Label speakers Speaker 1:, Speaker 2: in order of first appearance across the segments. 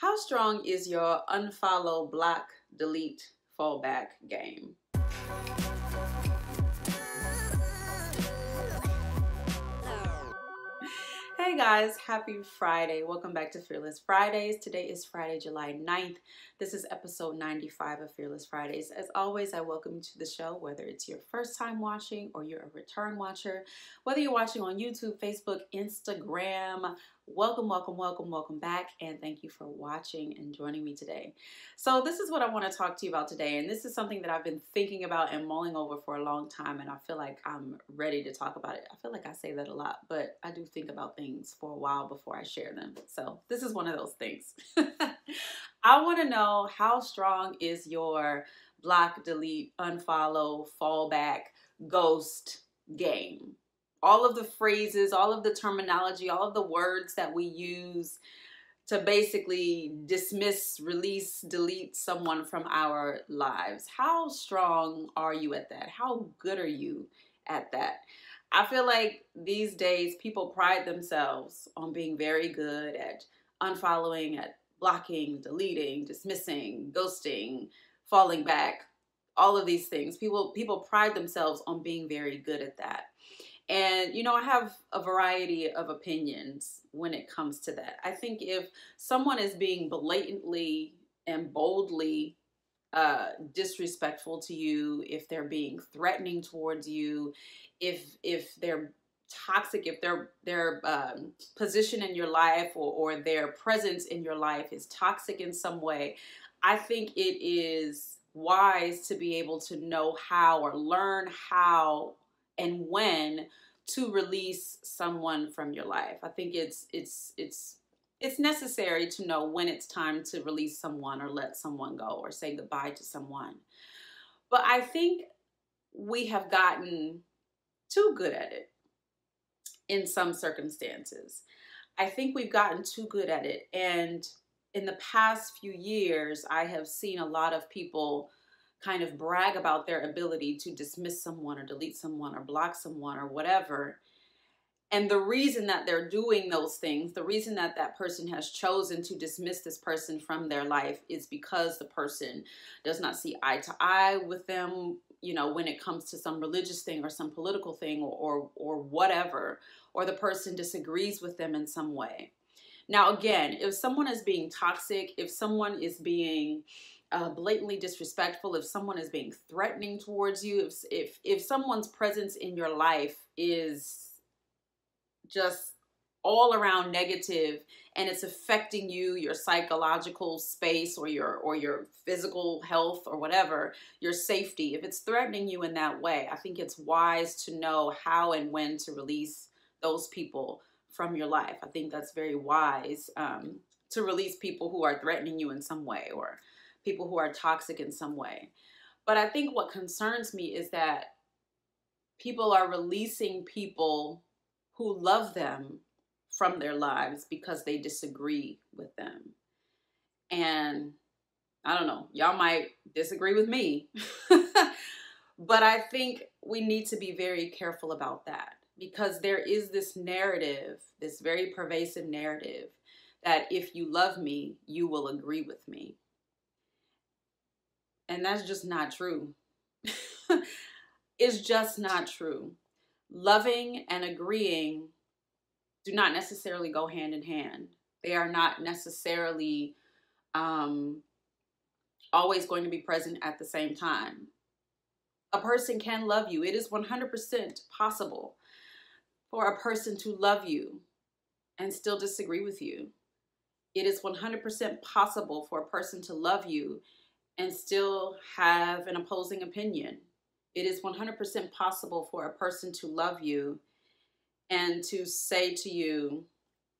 Speaker 1: How strong is your unfollow, block, delete, fallback game? Hey guys, happy Friday. Welcome back to Fearless Fridays. Today is Friday, July 9th. This is episode 95 of Fearless Fridays. As always, I welcome you to the show, whether it's your first time watching or you're a return watcher, whether you're watching on YouTube, Facebook, Instagram. Welcome back, and thank you for watching and joining me today. So this is what I want to talk to you about today, and this is something that I've been thinking about and mulling over for a long time, and I feel like I'm ready to talk about it. I feel like I say that a lot, but I do think about things for a while before I share them. So this is one of those things. I want to know, how strong is your block, delete, unfollow, fallback, ghost game? All of the phrases, all of the terminology, all of the words that we use to basically dismiss, release, delete someone from our lives. How strong are you at that? How good are you at that? I feel like these days people pride themselves on being very good at unfollowing, at blocking, deleting, dismissing, ghosting, falling back, all of these things. People pride themselves on being very good at that. And, you know, I have a variety of opinions when it comes to that. I think if someone is being blatantly and boldly disrespectful to you, if they're being threatening towards you, if they're toxic, if their position in your life or their presence in your life is toxic in some way, I think it is wise to be able to know how or learn how and when to release someone from your life. I think it's necessary to know when it's time to release someone or let someone go or say goodbye to someone. But I think we have gotten too good at it in some circumstances. I think we've gotten too good at it. And in the past few years, I have seen a lot of people kind of brag about their ability to dismiss someone or delete someone or block someone or whatever. And the reason that they're doing those things, the reason that that person has chosen to dismiss this person from their life is because the person does not see eye to eye with them, you know, when it comes to some religious thing or some political thing or whatever, or the person disagrees with them in some way. Now, again, if someone is being toxic, if someone is being blatantly disrespectful, if someone is being threatening towards you, if someone's presence in your life is just all around negative and it's affecting you, your psychological space or your physical health or whatever, your safety, if it's threatening you in that way, I think it's wise to know how and when to release those people from your life. I think that's very wise to release people who are threatening you in some way or people who are toxic in some way. But I think what concerns me is that people are releasing people who love them from their lives because they disagree with them. And I don't know, y'all might disagree with me, but I think we need to be very careful about that because there is this narrative, this very pervasive narrative that if you love me, you will agree with me. And that's just not true. It's just not true. Loving and agreeing do not necessarily go hand in hand. They are not necessarily always going to be present at the same time. A person can love you. It is 100% possible for a person to love you and still disagree with you. It is 100% possible for a person to love you and still have an opposing opinion. It is 100% possible for a person to love you and to say to you,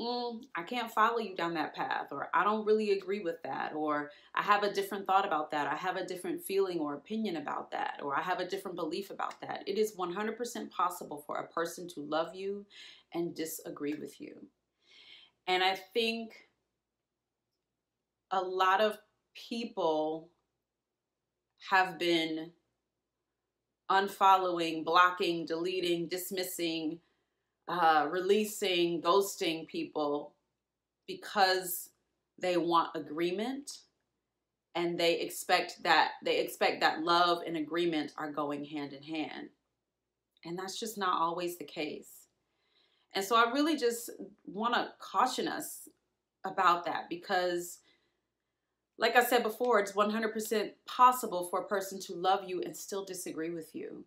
Speaker 1: I can't follow you down that path, or I don't really agree with that, or I have a different thought about that, I have a different feeling or opinion about that, or I have a different belief about that. It is 100% possible for a person to love you and disagree with you. And I think a lot of people have been unfollowing, blocking, deleting, dismissing, releasing, ghosting people because They want agreement, and they expect that love and agreement are going hand in hand. And that's just not always the case. And so I really just want to caution us about that, because like I said before, it's 100% possible for a person to love you and still disagree with you.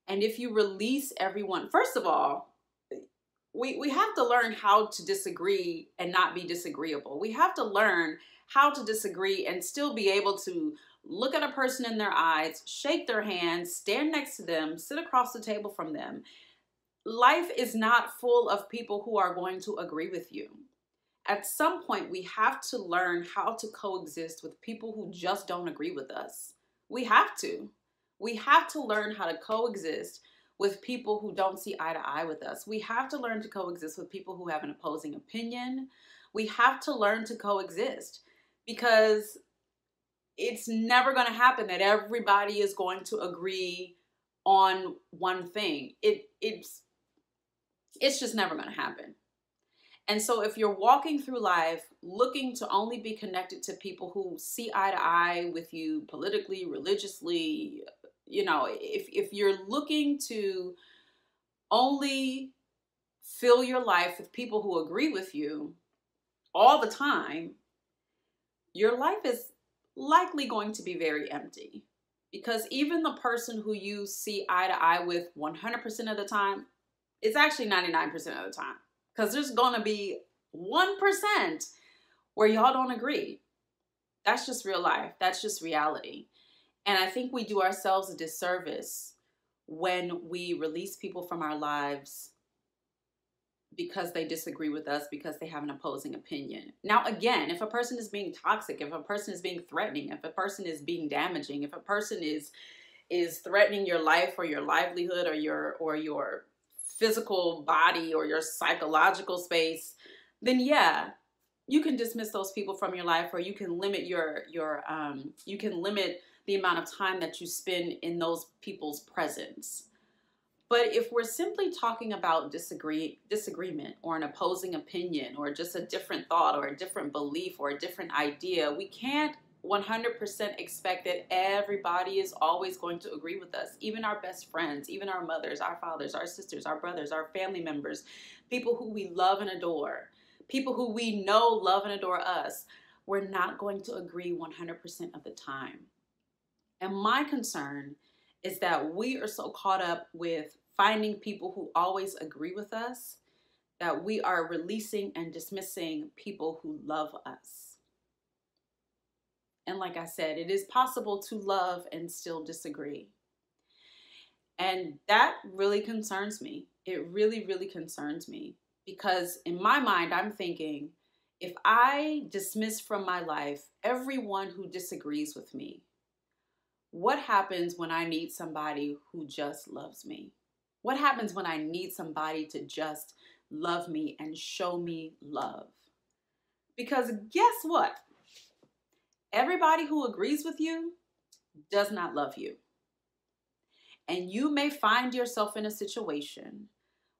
Speaker 1: And if you release everyone, first of all, we have to learn how to disagree and not be disagreeable. We have to learn how to disagree and still be able to look at a person in their eyes, shake their hand, stand next to them, sit across the table from them. Life is not full of people who are going to agree with you. At some point, we have to learn how to coexist with people who just don't agree with us. We have to. We have to learn how to coexist with people who don't see eye to eye with us. We have to learn to coexist with people who have an opposing opinion. We have to learn to coexist, because it's never going to happen that everybody is going to agree on one thing. It's just never going to happen. And so if you're walking through life looking to only be connected to people who see eye to eye with you politically, religiously, if you're looking to only fill your life with people who agree with you all the time, your life is likely going to be very empty. Because even the person who you see eye to eye with 100% of the time is actually 99% of the time. Because there's going to be 1% where y'all don't agree. That's just real life. That's just reality. And I think we do ourselves a disservice when we release people from our lives because they disagree with us, because they have an opposing opinion. Now, again, if a person is being toxic, if a person is being threatening, if a person is being damaging, if a person is threatening your life or your livelihood or your physical body or your psychological space, then yeah, you can dismiss those people from your life, or you can limit you can limit the amount of time that you spend in those people's presence. But if we're simply talking about disagreement or an opposing opinion or just a different thought or a different belief or a different idea, we can't 100% expect that everybody is always going to agree with us. Even our best friends, even our mothers, our fathers, our sisters, our brothers, our family members, people who we love and adore, people who we know love and adore us, we're not going to agree 100% of the time. And my concern is that we are so caught up with finding people who always agree with us that we are releasing and dismissing people who love us. And like I said, it is possible to love and still disagree. And that really concerns me. It really, really concerns me. Because in my mind, I'm thinking, if I dismiss from my life everyone who disagrees with me, what happens when I need somebody who just loves me? What happens when I need somebody to just love me and show me love? Because guess what? Everybody who agrees with you does not love you. And you may find yourself in a situation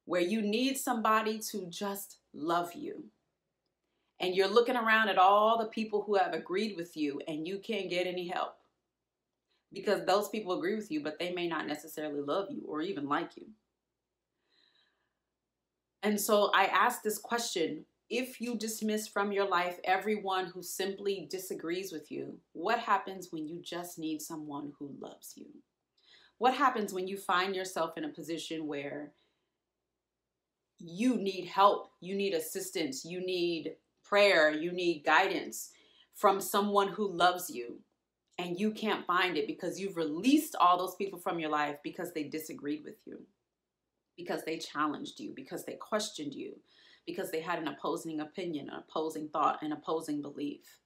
Speaker 1: where you need somebody to just love you. And you're looking around at all the people who have agreed with you and you can't get any help. Because those people agree with you, but they may not necessarily love you or even like you. And so I ask this question: if you dismiss from your life everyone who simply disagrees with you, what happens when you just need someone who loves you? What happens when you find yourself in a position where you need help, you need assistance, you need prayer, you need guidance from someone who loves you, and you can't find it because you've released all those people from your life because they disagreed with you, because they challenged you, because they questioned you, because they had an opposing opinion, an opposing thought, an opposing belief?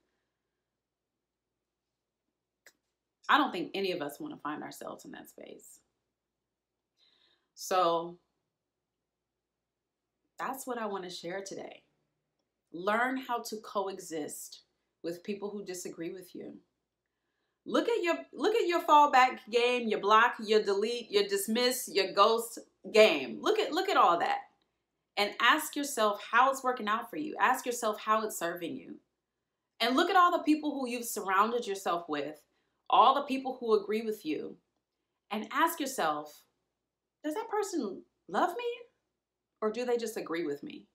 Speaker 1: I don't think any of us want to find ourselves in that space. So that's what I want to share today. Learn how to coexist with people who disagree with you. Look at your fallback game, your block, your delete, your dismiss, your ghost game. Look at all that. And ask yourself how it's working out for you. Ask yourself how it's serving you. And look at all the people who you've surrounded yourself with, all the people who agree with you, and ask yourself, does that person love me or do they just agree with me?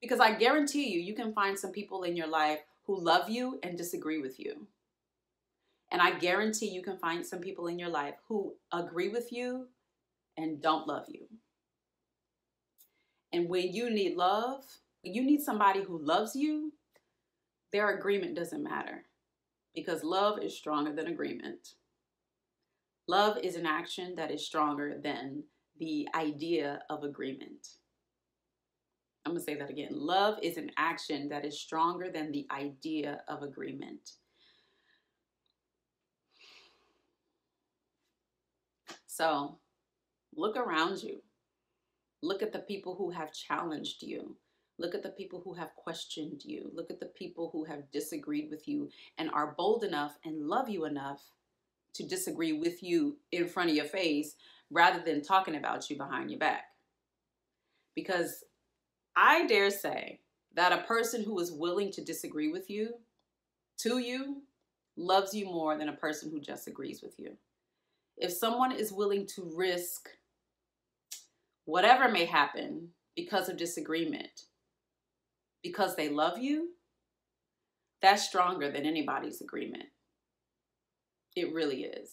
Speaker 1: Because I guarantee you, you can find some people in your life who love you and disagree with you. And I guarantee you can find some people in your life who agree with you and don't love you. And when you need love, when you need somebody who loves you, their agreement doesn't matter, because love is stronger than agreement. Love is an action that is stronger than the idea of agreement. I'm going to say that again. Love is an action that is stronger than the idea of agreement. So look around you. Look at the people who have challenged you. Look at the people who have questioned you. Look at the people who have disagreed with you and are bold enough and love you enough to disagree with you in front of your face rather than talking about you behind your back. Because I dare say that a person who is willing to disagree with you, to you, loves you more than a person who just agrees with you. If someone is willing to risk whatever may happen because of disagreement, because they love you, that's stronger than anybody's agreement. It really is.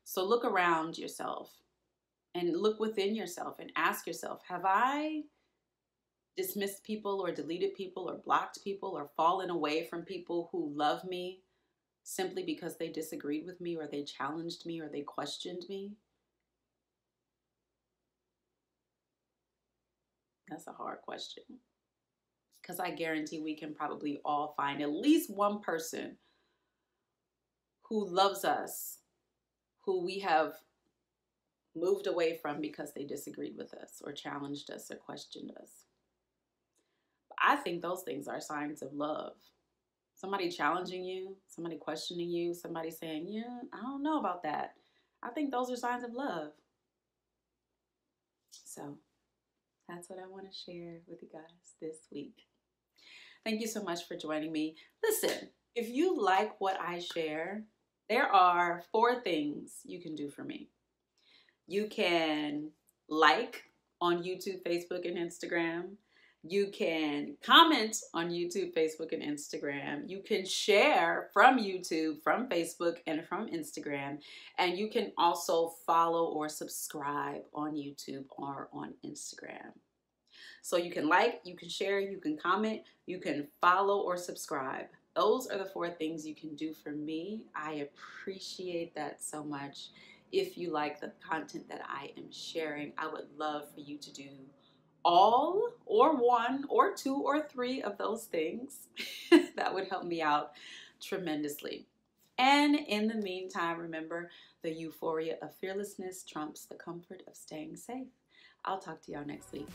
Speaker 1: So look around yourself and look within yourself and ask yourself, have I dismissed people or deleted people or blocked people or fallen away from people who love me simply because they disagreed with me or they challenged me or they questioned me? That's a hard question, because I guarantee we can probably all find at least one person who loves us, who we have moved away from because they disagreed with us or challenged us or questioned us. I think those things are signs of love. Somebody challenging you, somebody questioning you, somebody saying, yeah, I don't know about that. I think those are signs of love. So that's what I want to share with you guys this week. Thank you so much for joining me. Listen, if you like what I share, there are 4 things you can do for me. You can like on YouTube, Facebook, and Instagram. You can comment on YouTube, Facebook, and Instagram. You can share from YouTube, from Facebook, and from Instagram. And you can also follow or subscribe on YouTube or on Instagram. So you can like, you can share, you can comment, you can follow or subscribe. Those are the 4 things you can do for me. I appreciate that so much. If you like the content that I am sharing, I would love for you to do all or 1 or 2 or 3 of those things. That would help me out tremendously. And in the meantime, remember, the euphoria of fearlessness trumps the comfort of staying safe. I'll talk to y'all next week.